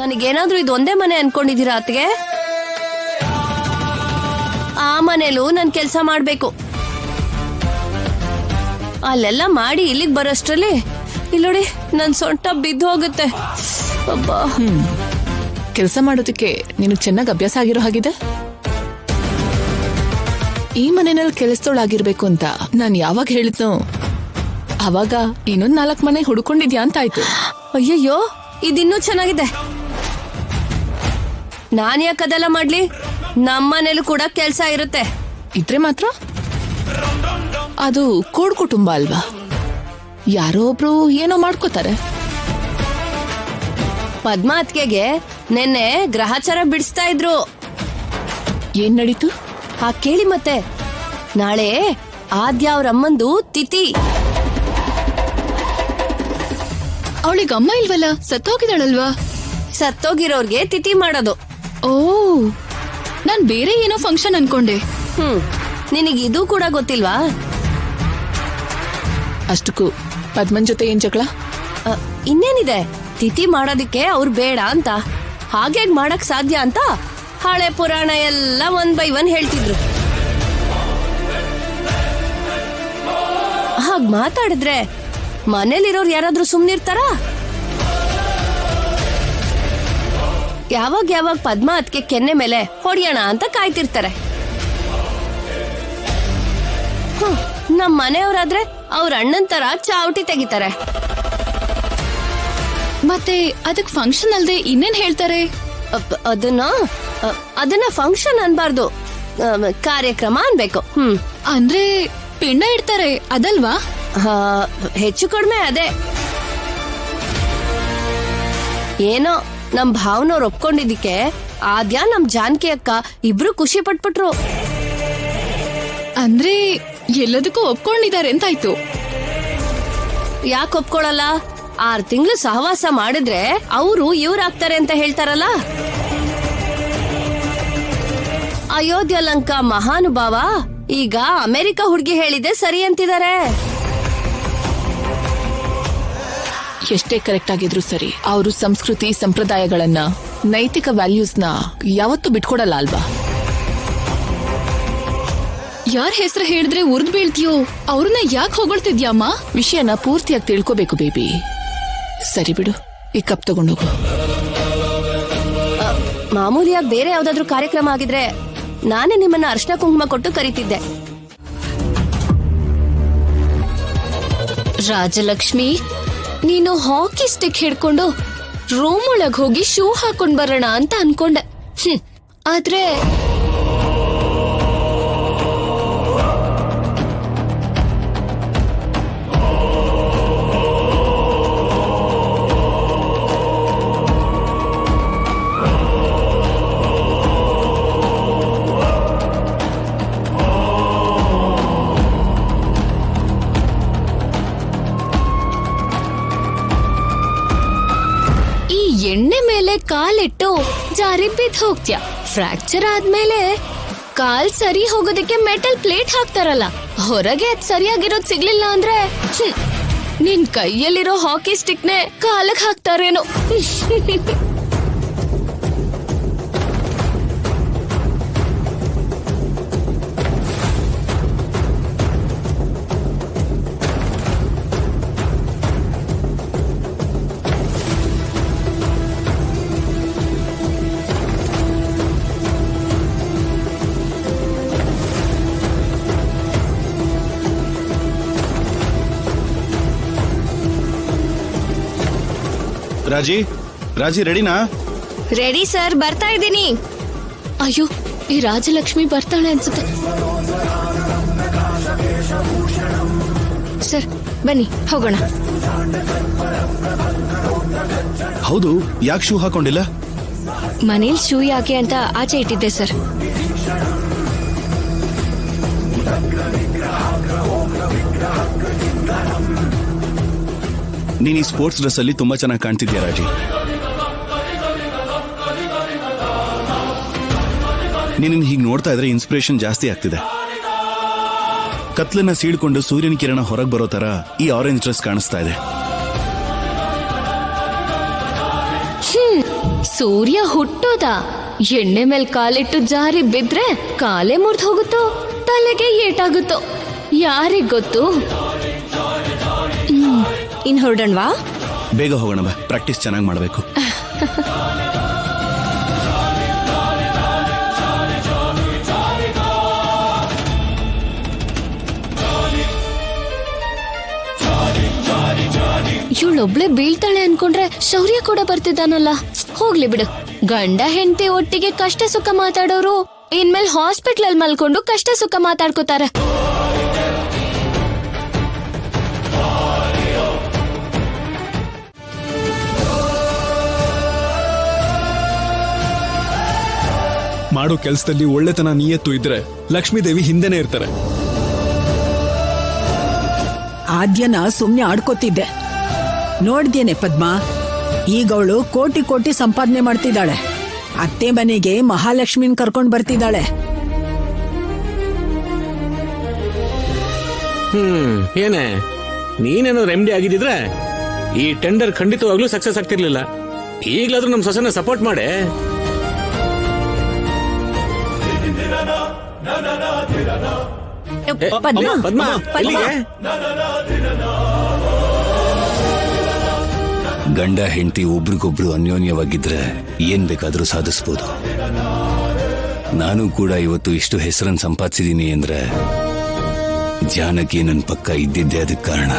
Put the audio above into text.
ನನಗೇನಾದ್ರೂ ಇದು ಒಂದೇ ಮನೆ ಅನ್ಕೊಂಡಿದೀರಾ ಅತ್ಗೆ? ಆ ಮನೇಲೂ ನನ್ ಕೆಲ್ಸ ಮಾಡ್ಬೇಕು. ಅಲ್ಲೆಲ್ಲ ಮಾಡಿ ಇಲ್ಲಿಗೆ ಬರೋಷ್ಟ್ರಲ್ಲಿ ಇಲ್ಲೋಡಿ ನನ್ ಸೊಂಟ ಬಿದ್ದು ಹೋಗುತ್ತೆ. ಅಬ್ಬಾ. ಕೆಲಸ ಮಾಡೋದಕ್ಕೆ ನಿನಗೆ ಚೆನ್ನಾಗಿ ಅಭ್ಯಾಸ ಆಗಿರೋ ಹಾಗಿದೆ. ಈ ಮನೆಯಲ್ಲಿ ಕೆಲಸದೊಳಾಗಿರ್ಬೇಕು ಅಂತ ನಾನ್ ಯಾವಾಗ ಹೇಳಿದ್ನೋ ಅವಾಗ ಇನ್ನೊಂದ್ 4 ಮನೆ ಹುಡ್ಕೊಂಡಿದ್ಯಾ ಅಂತ ಆಯ್ತು. ಅಯ್ಯಯ್ಯೋ, ಇದಿನ್ನೂ ಚೆನ್ನಾಗಿದೆ. ನಾನ್ ಯಾಕೆ ಅದೆಲ್ಲ ಮಾಡ್ಲಿ? ನಮ್ಮನೇಲೂ ಕೂಡ ಕೆಲ್ಸ ಇರುತ್ತೆ. ಇದ್ರೆ ಮಾತ್ರ ಅದು ಕೂಡ್ ಕುಟುಂಬ ಅಲ್ವಾ? ಯಾರೋ ಒಬ್ರು ಏನೋ ಮಾಡ್ಕೋತಾರೆ. ಪದ್ಮ ಅತ್ಗೆಗೆ ನೆನ್ನೆ ಗ್ರಹಚಾರ ಬಿಡಿಸ್ತಾ ಇದ್ರು. ಏನ್ ನಡೀತು? ಕೇಳಿ ಮತ್ತೆ. ನಾಳೆ ಆದ್ಯ ಅವ್ರ ಅಮ್ಮಂದು ತಿಥಿ. ಅವಳಿಗೆ ಅಮ್ಮ ಇಲ್ವಲ್ಲ, ಸತ್ತೋಗಿದಾಳಲ್ವಾ? ಸತ್ತೋಗಿರೋರ್ಗೆ ತಿಥಿ ಮಾಡೋದು. ಓ, ನಾನ್ ಬೇರೆ ಏನೋ ಫಂಕ್ಷನ್ ಅನ್ಕೊಂಡೆ. ನಿನಗಿದು ಕೂಡ ಗೊತ್ತಿಲ್ವಾ? ಅಷ್ಟಕ್ಕೂ ಪದ್ಮನ್ ಜೊತೆ ಏನ್ ಜಗಳ? ಇನ್ನೇನಿದೆ, ತಿಥಿ ಮಾಡೋದಿಕ್ಕೆ ಅವ್ರು ಬೇಡ ಅಂತ. ಹಾಗೆ ಮಾಡಕ್ ಸಾಧ್ಯ ಅಂತ ಹಳೆ ಪುರಾಣ ಎಲ್ಲ 1 by 1 ಹೇಳ್ತಿದ್ರು. ಹಾಗ್ ಮಾತಾಡಿದ್ರೆ ಮನೇಲಿರೋರು ಯಾರಾದ್ರೂ ಸುಮ್ನಿರ್ತಾರ? ಯಾವಾಗ ಪದ್ಮ ಅದ್ಕೆ ಕೆನ್ನೆ ಮೇಲೆ ಹೊಡಿಯೋಣ ಅಂತ ಕಾಯ್ತಿರ್ತಾರೆ. ನಮ್ ಮನೆಯವ್ರಾದ್ರೆ ಅವ್ರ ಅಣ್ಣನ್ ತರ ಚಾವಟಿ ತೆಗಿತಾರೆ. ಮತ್ತೆ ಅದಕ್ ಫಂಕ್ಷನ್ ಅಲ್ದೆ ಇನ್ನೇನ್ ಹೇಳ್ತಾರೆ? ಅದನ್ನ ಫಂಕ್ಷನ್ ಅನ್ಬಾರ್ದು, ಕಾರ್ಯಕ್ರಮ ಅನ್ಬೇಕು. ಅಂದ್ರೆ ಪಿಂಡ ಇಡ್ತಾರೆ ಅದಲ್ವಾ? ಹೆಚ್ಚು ಕಡಿಮೆ ಅದೇ. ಏನೋ ನಮ್ ಭಾವನವ್ರು ಒಪ್ಕೊಂಡಿದ್ದಕ್ಕೆ ಆದ್ಯ ನಮ್ ಜಾನಕಿ ಅಕ್ಕ ಇಬ್ರು ಖುಷಿ ಪಟ್ಬಿಟ್ರು. ಅಂದ್ರೆ ಎಲ್ಲದಕ್ಕೂ ಒಪ್ಕೊಂಡಿದ್ದಾರೆ ಅಂತಾಯ್ತು. ಯಾಕೆ ಒಪ್ಕೊಳಲ್ಲ? 6 ತಿಂಗಳು ಸಹವಾಸ ಮಾಡಿದ್ರೆ ಅವರು ಇವ್ರಾಗ್ತಾರೆ ಅಂತ ಹೇಳ್ತಾರಲ್ಲ. ಅಯೋಧ್ಯ ಲಂಕ ಮಹಾನುಭಾವ ಈಗ ಅಮೆರಿಕ ಹುಡುಗಿ ಹೇಳಿದೆ ಸರಿ ಅಂತಿದ್ದಾರೆ. ಎಷ್ಟೇ ಕರೆಕ್ಟ್ ಆಗಿದ್ರು ಸರಿ, ಅವರು ಸಂಸ್ಕೃತಿ ಸಂಪ್ರದಾಯಗಳನ್ನ, ನೈತಿಕ ವ್ಯಾಲ್ಯೂಸ್ನ ಯಾವತ್ತೂ ಬಿಟ್ಕೊಡಲ್ಲ ಅಲ್ವಾ? ಯಾರ ಹೆಸರು ಹೇಳಿದ್ರೆ ಉರ್ದ್ ಬೀಳ್ತೀಯೋ ಅವ್ರನ್ನ ಯಾಕೆ ಹೊಗಳ್ತಿದ್ಯಮ್ಮ? ವಿಷಯನ ಪೂರ್ತಿಯಾಗಿ ತಿಳ್ಕೋಬೇಕು ಬೇಬಿ. ಸರಿ ಬಿಡು, ಈ ಕಪ್ ತಗೊಂಡೋಗು. ಮಾಮೂಲಿಯಾಗಿ ಬೇರೆ ಯಾವ್ದಾದ್ರು ಕಾರ್ಯಕ್ರಮ ಆಗಿದ್ರೆ ನಾನೇ ನಿಮ್ಮನ್ನ ಅರ್ಶನ ಕುಂಕುಮ ಕೊಟ್ಟು ಕರೀತಿದ್ದೆ. ರಾಜಲಕ್ಷ್ಮಿ, ನೀನು ಹಾಕಿ ಸ್ಟಿಕ್ ಹಿಡ್ಕೊಂಡು ರೂಮ್ ಒಳಗ್ ಹೋಗಿ ಶೂ ಹಾಕೊಂಡ್ ಬರೋಣ ಅಂತ ಅನ್ಕೊಂಡೆ. ಆದ್ರೆ ಎಣ್ಣೆ ಮೇಲೆ ಕಾಲಿಟ್ಟು ಜಾರಿ ಬಿದ್ದು ಹೋಗ್ತ್ಯಾ. ಫ್ರಾಕ್ಚರ್ ಆದ್ಮೇಲೆ ಕಾಲ್ ಸರಿ ಹೋಗೋದಕ್ಕೆ ಮೆಟಲ್ ಪ್ಲೇಟ್ ಹಾಕ್ತಾರಲ್ಲ, ಹೊರಗೆ ಅದ್ ಸರಿಯಾಗಿರೋದ್ ಸಿಗ್ಲಿಲ್ಲ ಅಂದ್ರೆ ನಿನ್ ಕೈಯಲ್ಲಿರೋ ಹಾಕಿ ಸ್ಟಿಕ್ನೆ ಕಾಲಕ್ ಹಾಕ್ತಾರೇನೋ. ರಾಜಿ ರೆಡಿನಾ? ರೆಡಿ ಸರ್, ಬರ್ತಾ ಇದ್ದೀನಿ. ಅಯ್ಯೋ, ಈ ರಾಜಲಕ್ಷ್ಮಿ ಬರ್ತಾಳೆ ಅನ್ಸುತ್ತೆ. ಸರ್ ಬನ್ನಿ ಹೋಗೋಣ. ಹೌದು, ಯಾಕೆ ಶೂ ಹಾಕೊಂಡಿಲ್ಲ? ಮನೇಲಿ ಶೂ ಯಾಕೆ ಅಂತ ಆಚೆ ಇಟ್ಟಿದ್ದೆ ಸರ್. ನೀನ್ ಈ ಸ್ಪೋರ್ಟ್ಸ್ ಡ್ರೆಸ್ ಅಲ್ಲಿ ತುಂಬಾ ಚೆನ್ನಾಗಿ ಕಾಣ್ತಿದ್ಯಾ ರಾಜಿ. ನೀನ್ ಹೀಗೆ ನೋಡ್ತಾ ಇದ್ರೆ ಇನ್ಸ್ಪಿರೇಷನ್ ಜಾಸ್ತಿ ಆಗ್ತಿದೆ. ಕತ್ಲನ್ನ ಸೀಳ್ಕೊಂಡು ಸೂರ್ಯನ ಕಿರಣ ಹೊರಗೆ ಬರೋ ತರ ಈ ಆರೆಂಜ್ ಡ್ರೆಸ್ ಕಾಣಿಸ್ತಾ ಇದೆ. ಸೂರ್ಯ ಹುಟ್ಟೋದ ಎಣ್ಣೆ ಮೇಲ್ ಕಾಲಿಟ್ಟು ಜಾರಿ ಬಿದ್ರೆ ಕಾಲೇ ಮುರ್ದ್ ಹೋಗುತ್ತೋ ತಲೆಗೆ ಏಟಾಗುತ್ತೋ ಯಾರಿಗ್ ಗೊತ್ತು. ಇನ್ ಹೊರಡಣ್ವಾ? ಬೇಗ ಹೋಗೋಣ ಬಾ, ಪ್ರಾಕ್ಟೀಸ್ ಚೆನ್ನಾಗಿ ಮಾಡಬೇಕು. ಇವಳೊಬ್ಳೆ ಬೀಳ್ತಾಳೆ ಅನ್ಕೊಂಡ್ರೆ ಶೌರ್ಯ ಕೂಡ ಬರ್ತಿದ್ದಾನಲ್ಲ. ಹೋಗ್ಲಿ ಬಿಡು, ಗಂಡ ಹೆಂಡತಿ ಒಟ್ಟಿಗೆ ಕಷ್ಟ ಸುಖ ಮಾತಾಡೋರು ಇನ್ಮೇಲೆ ಹಾಸ್ಪಿಟ್ಲ್ ಅಲ್ಲಿ ಮಲ್ಕೊಂಡು ಕಷ್ಟ ಸುಖ ಮಾತಾಡ್ಕೋತಾರೆ. ಮಾಡೋ ಕೆಲಸದಲ್ಲಿ ಒಳ್ಳೆತನ ನಿಯತ್ತು ಇದ್ರೆ ಲಕ್ಷ್ಮೀದೇವಿ ಹಿಂದೆನೆ ಇರ್ತಾರೆ. ಆದ್ಯನ ಸುಮ್ನೆ ಆಡ್ಕೋತಿದ್ದೆ ನೋಡ್ದೇನೆ ಪದ್ಮ. ಈಗ ಅವಳು ಕೋಟಿ ಕೋಟಿ ಸಂಪಾದನೆ ಮಾಡ್ತಿದ್ದಾಳೆ. ಅತ್ತೆ ಮನೆಗೆ ಮಹಾಲಕ್ಷ್ಮಿನ್ ಕರ್ಕೊಂಡ್ ಬರ್ತಿದ್ದಾಳೆ. ಏನೇ ನೀನೇನೋ ರೆಮಿಡಿ ಆಗಿದ್ರೆ ಈ ಟೆಂಡರ್ ಖಂಡಿತವಾಗ್ಲೂ ಸಕ್ಸಸ್ ಆಗ್ತಿರ್ಲಿಲ್ಲ. ಈಗ್ಲಾದ್ರೂ ನಮ್ ಸೊಸೆನ ಸಪೋರ್ಟ್ ಮಾಡೆ. ಪದ್ಮ ಎಲ್ಲಿಗೆ? ಗಂಡ ಹೆಂಡತಿ ಒಬ್ರಿಗೊಬ್ರು ಅನ್ಯೋನ್ಯವಾಗಿದ್ರೆ ಏನ್ ಬೇಕಾದ್ರೂ ಸಾಧಿಸ್ಬೋದು. ನಾನು ಕೂಡ ಇವತ್ತು ಇಷ್ಟು ಹೆಸರನ್ನು ಸಂಪಾದಿಸಿದೀನಿ ಅಂದ್ರೆ ಜಾನಕಿ ನನ್ನ ಪಕ್ಕ ಇದ್ದಿದ್ದೆ ಅದಕ್ಕೆ ಕಾರಣ.